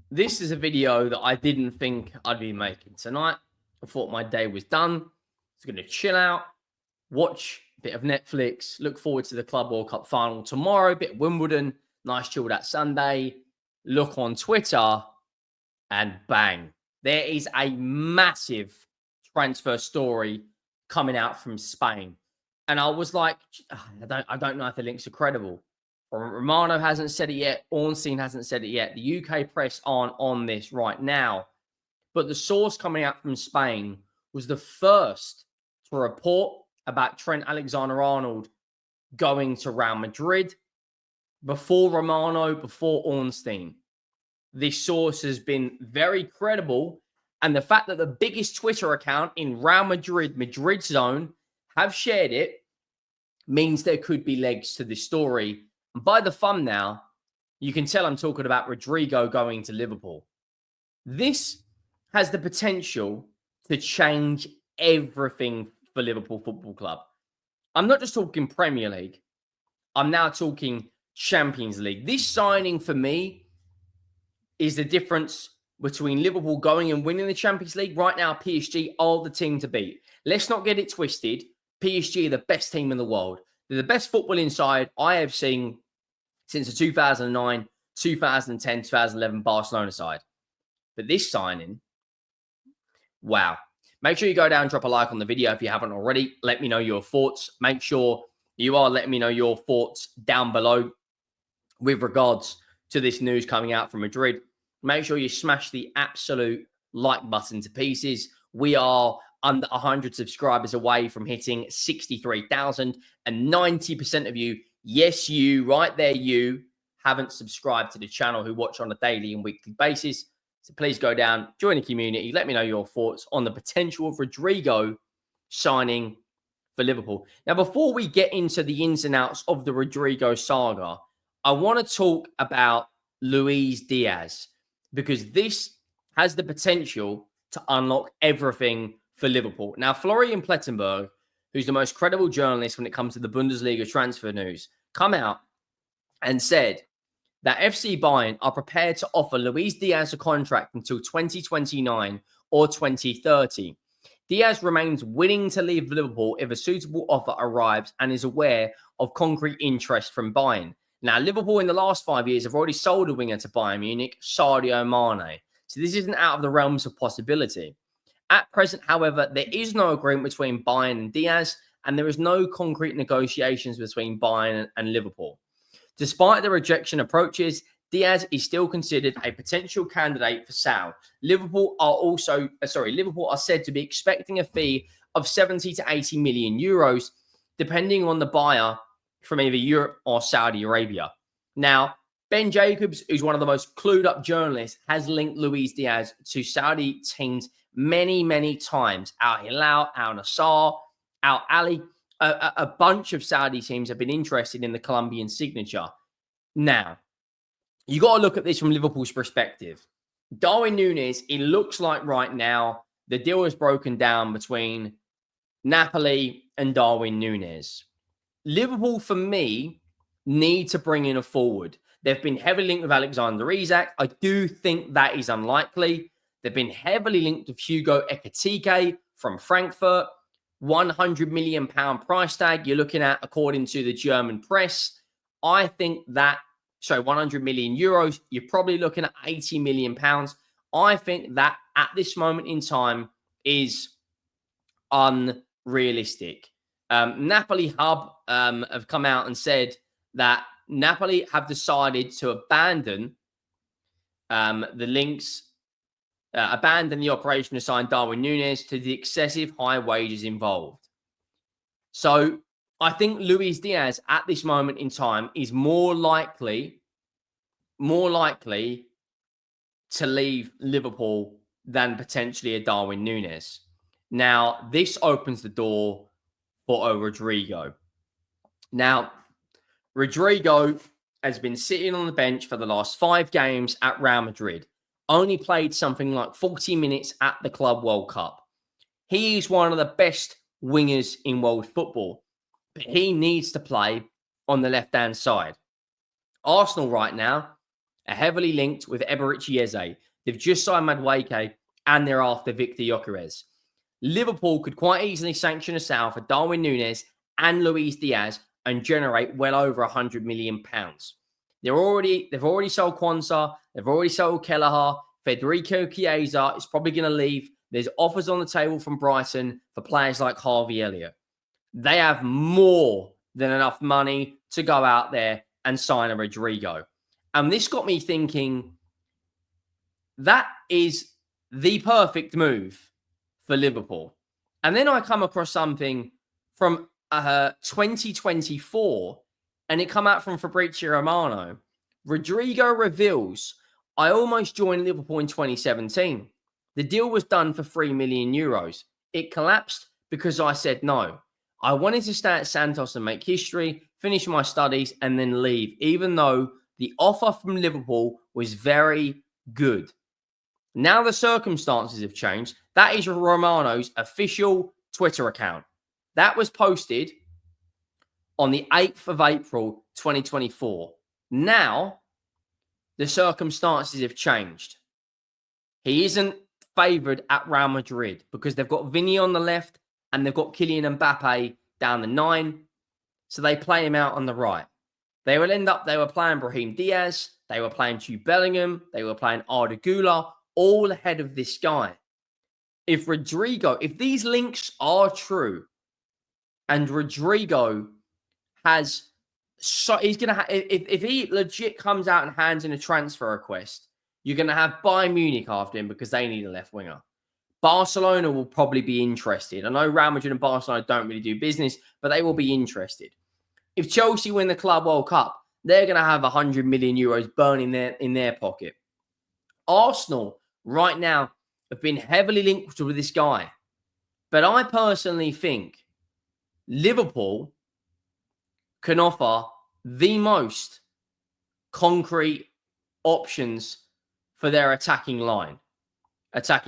This is a video that I didn't think I'd be making tonight. I thought my day was done. I was going to chill out, watch a bit of Netflix, look forward to the Club World Cup final tomorrow, a bit of Wimbledon, nice chill that Sunday, look on Twitter, and bang, there is a massive transfer story coming out from Spain. And I was like, I don't know if the links are credible. Romano hasn't said it yet. Ornstein hasn't said it yet. The UK press aren't on this right now. But the source coming out from Spain was the first to report about Trent Alexander-Arnold going to Real Madrid before Romano, before Ornstein. This source has been very credible. And the fact that the biggest Twitter account in Real Madrid, Madrid zone, have shared it means there could be legs to this story. And by the thumbnail, you can tell I'm talking about Rodrygo going to Liverpool. This has the potential to change everything for Liverpool Football Club. I'm not just talking Premier League. I'm now talking Champions League. This signing for me is the difference between Liverpool going and winning the Champions League. Right now, PSG are the team to beat. Let's not get it twisted. PSG are the best team in the world. They're the best footballing side I have seen since the 2009, 2010, 2011 Barcelona side. But this signing, wow. Make sure you go down and drop a like on the video if you haven't already. Let me know your thoughts. Make sure you are letting me know your thoughts down below with regards to this news coming out from Madrid. Make sure you smash the absolute like button to pieces. We are under 100 subscribers away from hitting 63,000, and 90% of you, yes, you, right there, you haven't subscribed to the channel who watch on a daily and weekly basis. So please go down, join the community. Let me know your thoughts on the potential of Rodrygo signing for Liverpool. Now, before we get into the ins and outs of the Rodrygo saga, I want to talk about Luis Diaz, because this has the potential to unlock everything for Liverpool. Now, Florian Plettenberg, who's the most credible journalist when it comes to the Bundesliga transfer news, come out and said that FC Bayern are prepared to offer Luis Diaz a contract until 2029 or 2030. Diaz remains willing to leave Liverpool if a suitable offer arrives and is aware of concrete interest from Bayern. Now, Liverpool in the last 5 years have already sold a winger to Bayern Munich, Sadio Mane. So this isn't out of the realms of possibility. At present, however, there is no agreement between Bayern and Diaz, and there is no concrete negotiations between Bayern and Liverpool. Despite the rejection approaches, Diaz is still considered a potential candidate for sale. Liverpool are said to be expecting a fee of 70 to 80 million euros, depending on the buyer from either Europe or Saudi Arabia. Now, Ben Jacobs, who's one of the most clued up journalists, has linked Luis Diaz to Saudi teams many, many times. Al Hilal, Al Nassr, Al Ali, a bunch of Saudi teams have been interested in the Colombian signature. Now, you got to look at this from Liverpool's perspective. Darwin Nunez, it looks like right now the deal is broken down between Napoli and Darwin Nunez. Liverpool, for me, need to bring in a forward. They've been heavily linked with Alexander Isak. I do think that is unlikely. They've been heavily linked with Hugo Ekitike from Frankfurt. £100 million price tag you're looking at, according to the German press. I think that, 100 million euros, you're probably looking at £80 million. I think that at this moment in time is unrealistic. Napoli Hub have come out and said that Napoli have decided to abandon abandon the operation to sign Darwin Nunez to the excessive high wages involved. So I think Luis Diaz at this moment in time is more likely to leave Liverpool than potentially a Darwin Nunez. Now, this opens the door for a Rodrygo. Now, Rodrygo has been sitting on the bench for the last 5 games at Real Madrid. Only played something like 40 minutes at the Club World Cup. He is one of the best wingers in world football, but he needs to play on the left-hand side. Arsenal right now are heavily linked with Eberechi Eze. They've just signed Madueke and they're after Victor Gyökeres. Liverpool could quite easily sanction a sale for Darwin Nunez and Luis Diaz and generate well over £100 million. They've already sold Kwanzaa, they've already sold Kelleher, Federico Chiesa is probably going to leave. There's offers on the table from Brighton for players like Harvey Elliott. They have more than enough money to go out there and sign a Rodrygo. And this got me thinking, that is the perfect move for Liverpool. And then I come across something from 2024, and it come out from Fabrizio Romano. Rodrygo reveals, I almost joined Liverpool in 2017. The deal was done for €3 million. It collapsed because I said no. I wanted to stay at Santos and make history, finish my studies, and then leave, even though the offer from Liverpool was very good. Now the circumstances have changed. That is Romano's official Twitter account. That was posted on the 8th of April, 2024. Now, the circumstances have changed. He isn't favoured at Real Madrid because they've got Vinny on the left and they've got Kylian Mbappe down the 9. So they play him out on the right. They were playing Brahim Diaz, they were playing Jude Bellingham, they were playing Arda Güler, all ahead of this guy. If these links are true, and Rodrygo he's going to if he legit comes out and hands in a transfer request, you're going to have Bayern Munich after him because they need a left winger. Barcelona will probably be interested. I know Real Madrid and Barcelona don't really do business, but they will be interested. If Chelsea win the Club World Cup, they're going to have €100 million burning in their pocket. Arsenal right now have been heavily linked with this guy. But I personally think Liverpool can offer the most concrete options for their attacking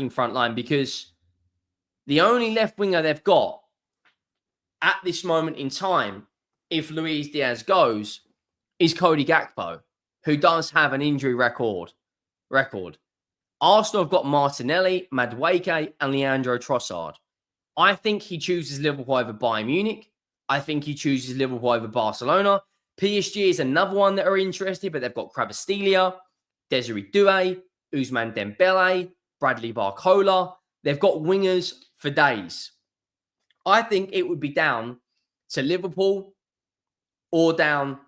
front line, because the only left winger they've got at this moment in time, if Luis Diaz goes, is Cody Gakpo, who does have an injury record. Arsenal have got Martinelli, Madueke, and Leandro Trossard. I think he chooses Liverpool over Bayern Munich. I think he chooses Liverpool over Barcelona. PSG is another one that are interested, but they've got Kvaratskhelia, Desiree Doué, Ousmane Dembele, Bradley Barcola. They've got wingers for days. I think it would be down to Liverpool or down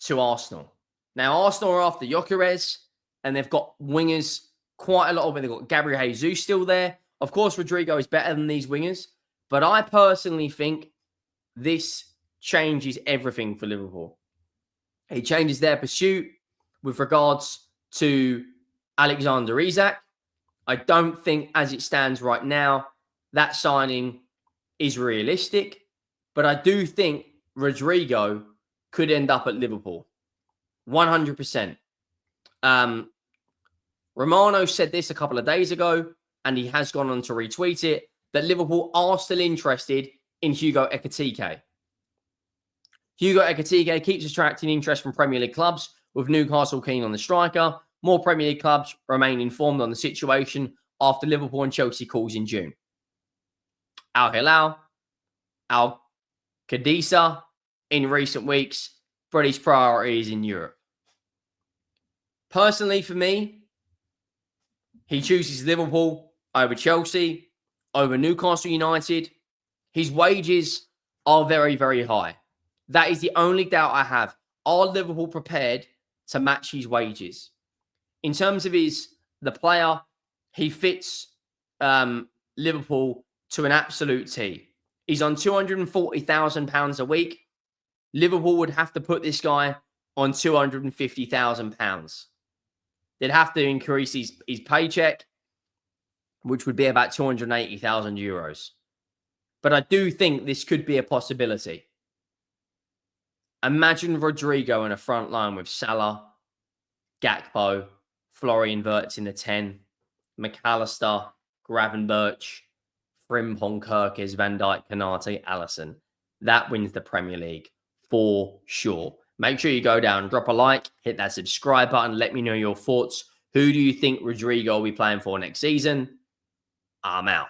to Arsenal. Now, Arsenal are after Gyökeres, and they've got wingers quite a lot of them. They've got Gabriel Jesus still there. Of course, Rodrygo is better than these wingers, but I personally think this changes everything for Liverpool. It changes their pursuit with regards to Alexander Isak. I don't think, as it stands right now, that signing is realistic, but I do think Rodrygo could end up at Liverpool. 100%. Romano said this a couple of days ago, and he has gone on to retweet it, that Liverpool are still interested in Hugo Ekitike. Hugo Ekitike keeps attracting interest from Premier League clubs, with Newcastle keen on the striker. More Premier League clubs remain informed on the situation after Liverpool and Chelsea calls in June. Al Hilal, Al Qadisa in recent weeks, British priorities in Europe. Personally, for me, he chooses Liverpool over Chelsea, over Newcastle United. His wages are very, very high. That is the only doubt I have. Are Liverpool prepared to match his wages? In terms of the player, he fits Liverpool to an absolute T. He's on £240,000 a week. Liverpool would have to put this guy on £250,000. They'd have to increase his paycheck, which would be about €280,000. But I do think this could be a possibility. Imagine Rodrygo in a front line with Salah, Gakpo, Florian Wirtz in the 10, McAllister, Gravenberch, Frimpong, Kirkes, Van Dijk, Konate, Alisson. That wins the Premier League for sure. Make sure you go down, drop a like, hit that subscribe button. Let me know your thoughts. Who do you think Rodrygo will be playing for next season? I'm out.